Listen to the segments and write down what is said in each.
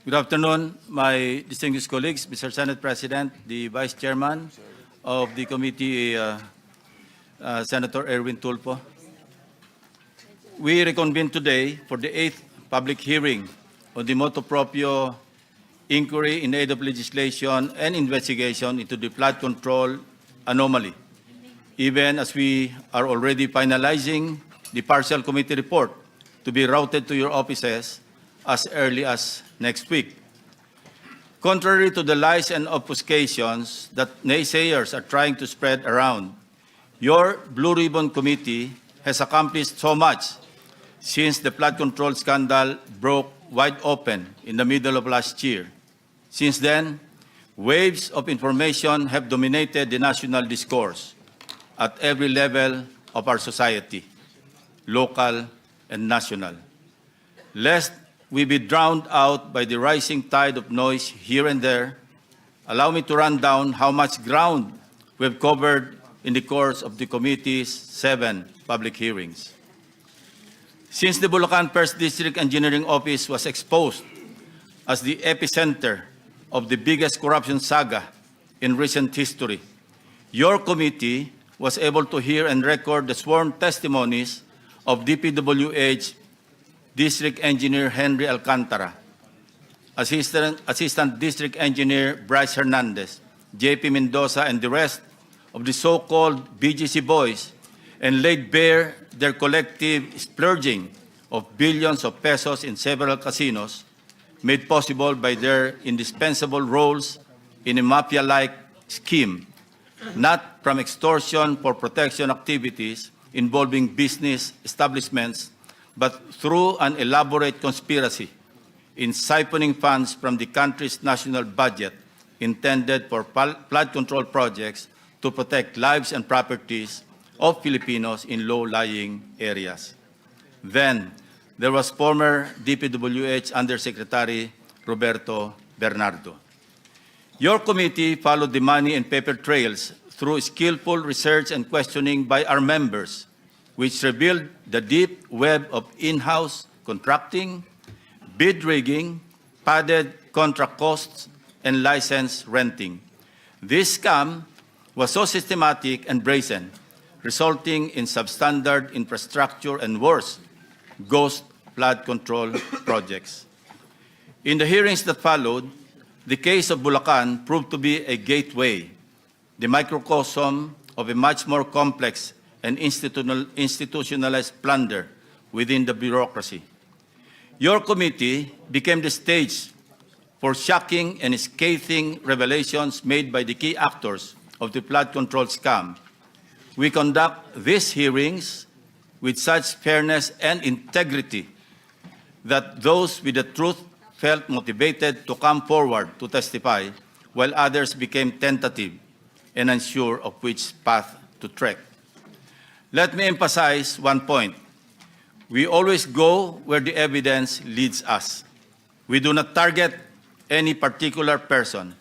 Good afternoon, my distinguished colleagues, Mr. Senate President, the Vice Chairman of the committee, Senator Erwin Tulfo. We reconvene today for the 8th public hearing on the motu proprio inquiry in aid of legislation and investigation into the flood control anomaly, even as we are already finalizing the partial committee report to be routed to your offices as early as next week. Contrary to the lies and obfuscations that naysayers are trying to spread around, your Blue Ribbon Committee has accomplished so much since the flood control scandal broke wide open in the middle of last year. Since then, waves of information have dominated the national discourse at every level of our society, local and national. Lest we be drowned out by the rising tide of noise here and there, allow me to run down how much ground we have covered in the course of the committee's 7 public hearings. Since the Bulacan 1st District Engineering Office was exposed as the epicenter of the biggest corruption saga in recent history, your committee was able to hear and record the sworn testimonies of DPWH District Engineer Henry Alcantara, Assistant District Engineer Bryce Hernandez, JP Mendoza, and the rest of the so-called BGC boys, and laid bare their collective splurging of billions of pesos in several casinos, made possible by their indispensable roles in a mafia-like scheme, not from extortion for protection activities involving business establishments, but through an elaborate conspiracy in siphoning funds from the country's national budget intended for flood control projects to protect lives and properties of Filipinos in low-lying areas. Then, there was former DPWH Undersecretary Roberto Bernardo. Your committee followed the money and paper trails through skillful research and questioning by our members, which revealed the deep web of in-house contracting, bid rigging, padded contract costs, and license renting. This scam was so systematic and brazen, resulting in substandard infrastructure and worse, ghost flood control projects. In the hearings that followed, the case of Bulacan proved to be a gateway, the microcosm of a much more complex and institutionalized plunder within the bureaucracy. Your committee became the stage for shocking and scathing revelations made by the key actors of the flood control scam. We conduct these hearings with such fairness and integrity that those with the truth felt motivated to come forward to testify, while others became tentative and unsure of which path to trek. Let me emphasize one point. We always go where the evidence leads us. We do not target any particular person,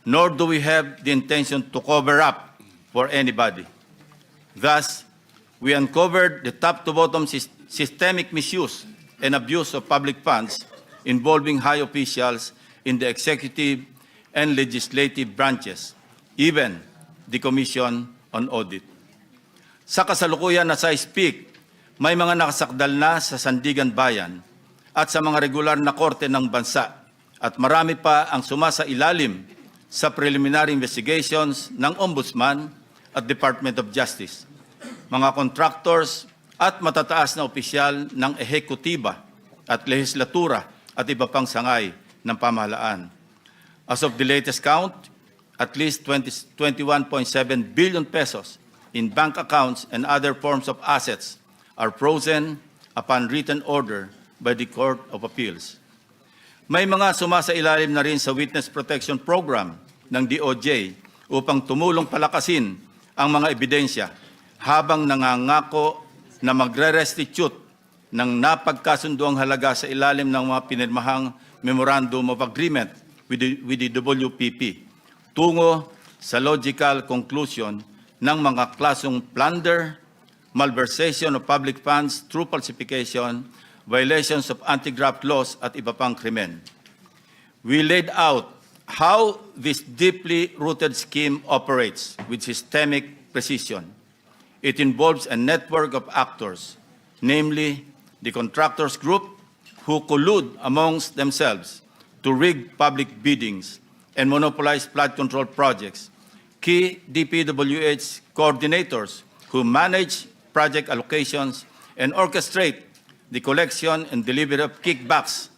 nor do we have the intention to cover up for anybody. Thus, we uncovered the top-to-bottom systemic misuse and abuse of public funds involving high officials in the executive and legislative branches, even the Commission on Audit. Sa kasalukuyan as I speak, may mga nakasakdal na sa Sandigan Bayan at sa mga regular na korte ng bansa, at marami pa ang sumasailalim sa preliminary investigations ng Ombudsman at Department of Justice, mga contractors at matataas na opisyal ng ehekutiba at lehislatura at iba pang sangay ng pamahalaan. As of the latest count, at least 21.7 billion pesos in bank accounts and other forms of assets are frozen upon written order by the Court of Appeals. May mga sumasailalim na rin sa Witness Protection Program ng DOJ upang tumulong palakasin ang mga ebidensya habang nangangako na magre-restitute ng napagkasunduang halaga sa ilalim ng mga pinirmahang Memorandum of Agreement with the WPP, tungo sa logical conclusion ng mga klasong plunder, malversation of public funds through falsification, violations of anti-graft laws at iba pang krimen. we laid out how this deeply rooted scheme operates with systemic precision. It involves a network of actors, namely the contractors group, who collude amongst themselves to rig public biddings and monopolize flood control projects, key DPWH coordinators who manage project allocations and orchestrate the collection and delivery of kickbacks,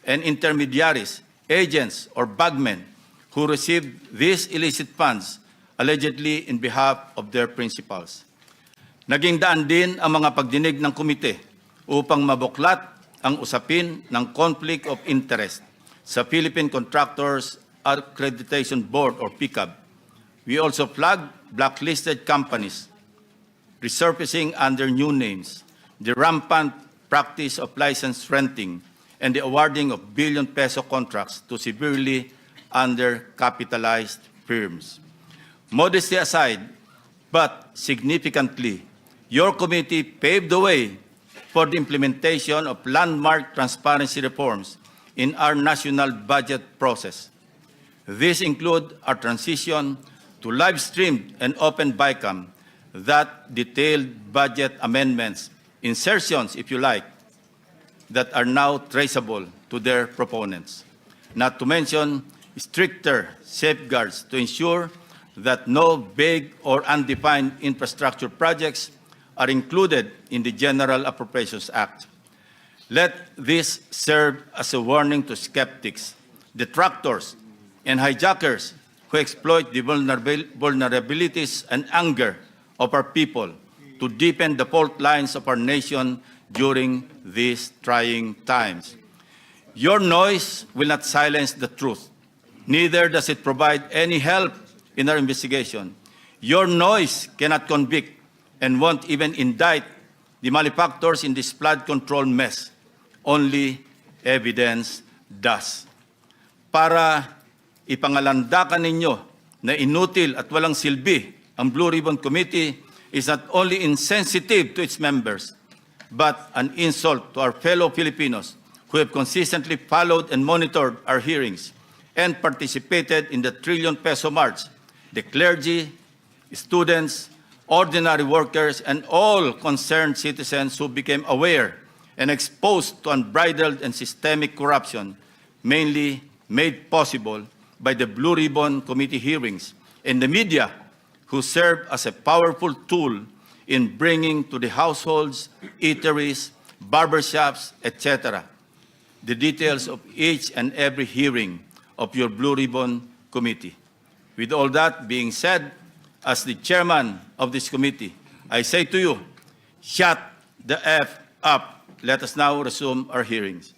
and intermediaries, agents, or bagmen who receive these illicit funds allegedly in behalf of their principals. Naging daan din ang mga pagdinig ng komite upang mabuklat ang usapin ng conflict of interest sa Philippine Contractors Accreditation Board or PCAB. We also flagged blacklisted companies resurfacing under new names, the rampant practice of license renting, and the awarding of billion-peso contracts to severely undercapitalized firms. Modesty aside, but significantly, your committee paved the way for the implementation of landmark transparency reforms in our national budget process. These include our transition to live-streamed and open BICAM that detailed budget amendments, insertions, if you like, that are now traceable to their proponents. Not to mention stricter safeguards to ensure that no vague or undefined infrastructure projects are included in the General Appropriations Act. Let this serve as a warning to skeptics, detractors, and hijackers who exploit the vulnerabilities and anger of our people to deepen the fault lines of our nation during these trying times. Your noise will not silence the truth. Neither does it provide any help in our investigation. Your noise cannot convict and won't even indict the malefactors in this flood control mess. Only evidence does. Para ipangalandakan ninyo na inutil at walang silbi ang Blue Ribbon Committee is not only insensitive to its members, but an insult to our fellow Filipinos who have consistently followed and monitored our hearings and participated in the trillion-peso march, the clergy, students, ordinary workers, and all concerned citizens who became aware and exposed to unbridled and systemic corruption, mainly made possible by the Blue Ribbon Committee hearings, and the media, who serve as a powerful tool in bringing to the households, eateries, barbershops, etc., the details of each and every hearing of your Blue Ribbon Committee. With all that being said, as the chairman of this committee, I say to you, shut the F up. Let us now resume our hearings.